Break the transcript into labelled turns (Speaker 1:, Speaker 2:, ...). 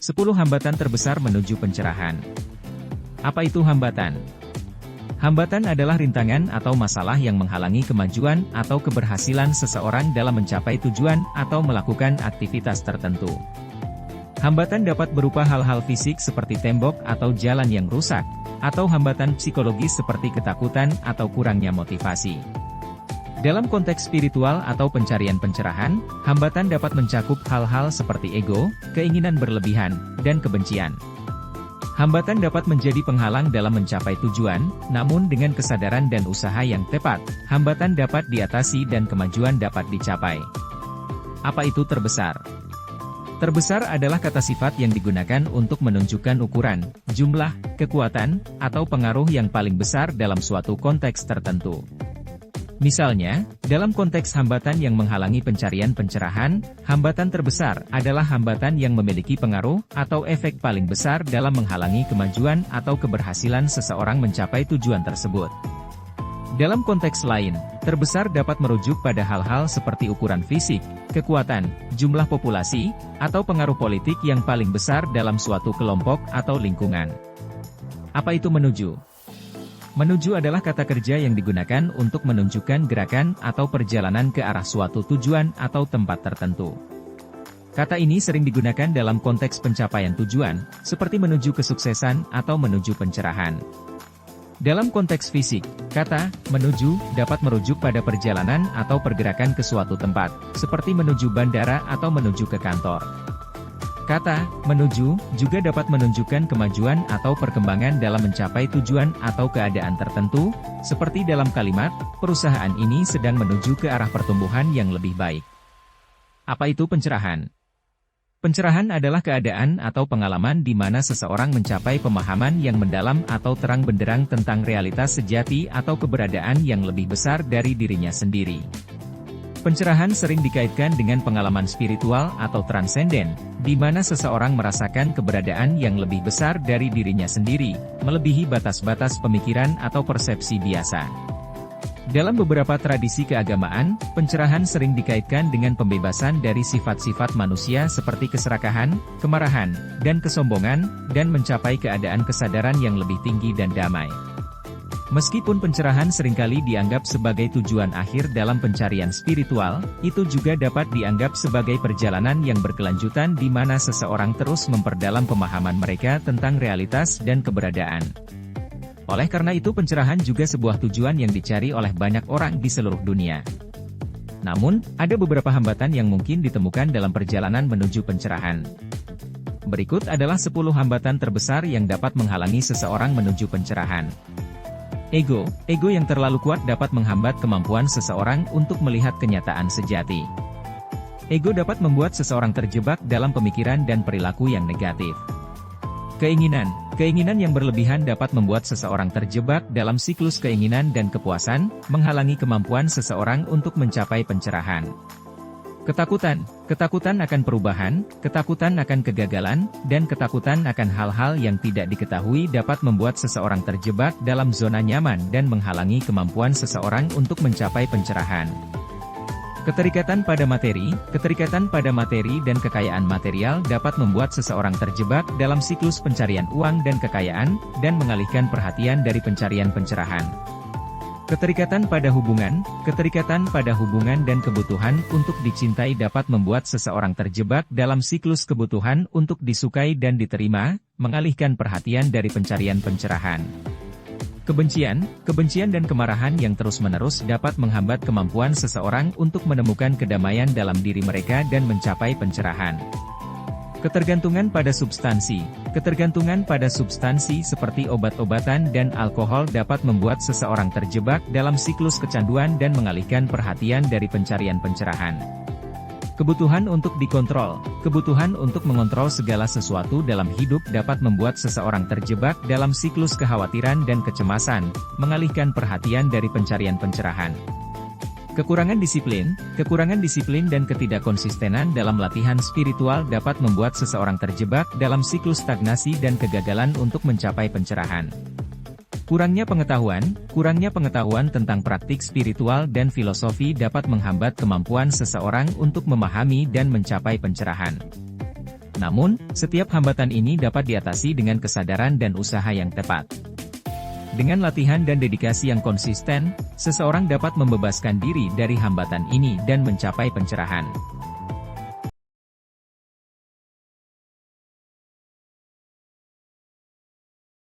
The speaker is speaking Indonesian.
Speaker 1: 10 hambatan terbesar menuju pencerahan. Apa itu hambatan? Hambatan adalah rintangan atau masalah yang menghalangi kemajuan atau keberhasilan seseorang dalam mencapai tujuan atau melakukan aktivitas tertentu. Hambatan dapat berupa hal-hal fisik seperti tembok atau jalan yang rusak, atau hambatan psikologis seperti ketakutan atau kurangnya motivasi. Dalam konteks spiritual atau pencarian pencerahan, hambatan dapat mencakup hal-hal seperti ego, keinginan berlebihan, dan kebencian. Hambatan dapat menjadi penghalang dalam mencapai tujuan, namun dengan kesadaran dan usaha yang tepat, hambatan dapat diatasi dan kemajuan dapat dicapai. Apa itu terbesar? Terbesar adalah kata sifat yang digunakan untuk menunjukkan ukuran, jumlah, kekuatan, atau pengaruh yang paling besar dalam suatu konteks tertentu. Misalnya, dalam konteks hambatan yang menghalangi pencarian pencerahan, hambatan terbesar adalah hambatan yang memiliki pengaruh atau efek paling besar dalam menghalangi kemajuan atau keberhasilan seseorang mencapai tujuan tersebut. Dalam konteks lain, terbesar dapat merujuk pada hal-hal seperti ukuran fisik, kekuatan, jumlah populasi, atau pengaruh politik yang paling besar dalam suatu kelompok atau lingkungan. Apa itu menuju? Menuju adalah kata kerja yang digunakan untuk menunjukkan gerakan atau perjalanan ke arah suatu tujuan atau tempat tertentu. Kata ini sering digunakan dalam konteks pencapaian tujuan, seperti menuju kesuksesan atau menuju pencerahan. Dalam konteks fisik, kata menuju dapat merujuk pada perjalanan atau pergerakan ke suatu tempat, seperti menuju bandara atau menuju ke kantor. Kata menuju juga dapat menunjukkan kemajuan atau perkembangan dalam mencapai tujuan atau keadaan tertentu, seperti dalam kalimat, perusahaan ini sedang menuju ke arah pertumbuhan yang lebih baik. Apa itu pencerahan? Pencerahan adalah keadaan atau pengalaman di mana seseorang mencapai pemahaman yang mendalam atau terang benderang tentang realitas sejati atau keberadaan yang lebih besar dari dirinya sendiri. Pencerahan sering dikaitkan dengan pengalaman spiritual atau transenden, di mana seseorang merasakan keberadaan yang lebih besar dari dirinya sendiri, melebihi batas-batas pemikiran atau persepsi biasa. Dalam beberapa tradisi keagamaan, pencerahan sering dikaitkan dengan pembebasan dari sifat-sifat manusia seperti keserakahan, kemarahan, dan kesombongan, dan mencapai keadaan kesadaran yang lebih tinggi dan damai. Meskipun pencerahan seringkali dianggap sebagai tujuan akhir dalam pencarian spiritual, itu juga dapat dianggap sebagai perjalanan yang berkelanjutan di mana seseorang terus memperdalam pemahaman mereka tentang realitas dan keberadaan. Oleh karena itu pencerahan juga sebuah tujuan yang dicari oleh banyak orang di seluruh dunia. Namun, ada beberapa hambatan yang mungkin ditemukan dalam perjalanan menuju pencerahan. Berikut adalah 10 hambatan terbesar yang dapat menghalangi seseorang menuju pencerahan. Ego yang terlalu kuat dapat menghambat kemampuan seseorang untuk melihat kenyataan sejati. Ego dapat membuat seseorang terjebak dalam pemikiran dan perilaku yang negatif. Keinginan yang berlebihan dapat membuat seseorang terjebak dalam siklus keinginan dan kepuasan, menghalangi kemampuan seseorang untuk mencapai pencerahan. Ketakutan akan perubahan, ketakutan akan kegagalan, dan ketakutan akan hal-hal yang tidak diketahui dapat membuat seseorang terjebak dalam zona nyaman dan menghalangi kemampuan seseorang untuk mencapai pencerahan. Keterikatan pada materi dan kekayaan material dapat membuat seseorang terjebak dalam siklus pencarian uang dan kekayaan, dan mengalihkan perhatian dari pencarian pencerahan. Keterikatan pada hubungan dan kebutuhan untuk dicintai dapat membuat seseorang terjebak dalam siklus kebutuhan untuk disukai dan diterima, mengalihkan perhatian dari pencarian pencerahan. Kebencian dan kemarahan yang terus-menerus dapat menghambat kemampuan seseorang untuk menemukan kedamaian dalam diri mereka dan mencapai pencerahan. Ketergantungan pada substansi seperti obat-obatan dan alkohol dapat membuat seseorang terjebak dalam siklus kecanduan dan mengalihkan perhatian dari pencarian pencerahan. Kebutuhan untuk mengontrol segala sesuatu dalam hidup dapat membuat seseorang terjebak dalam siklus kekhawatiran dan kecemasan, mengalihkan perhatian dari pencarian pencerahan. Kekurangan disiplin dan ketidakkonsistenan dalam latihan spiritual dapat membuat seseorang terjebak dalam siklus stagnasi dan kegagalan untuk mencapai pencerahan. Kurangnya pengetahuan tentang praktik spiritual dan filosofi dapat menghambat kemampuan seseorang untuk memahami dan mencapai pencerahan. Namun, setiap hambatan ini dapat diatasi dengan kesadaran dan usaha yang tepat. Dengan latihan dan dedikasi yang konsisten, seseorang dapat membebaskan diri dari hambatan ini dan mencapai pencerahan.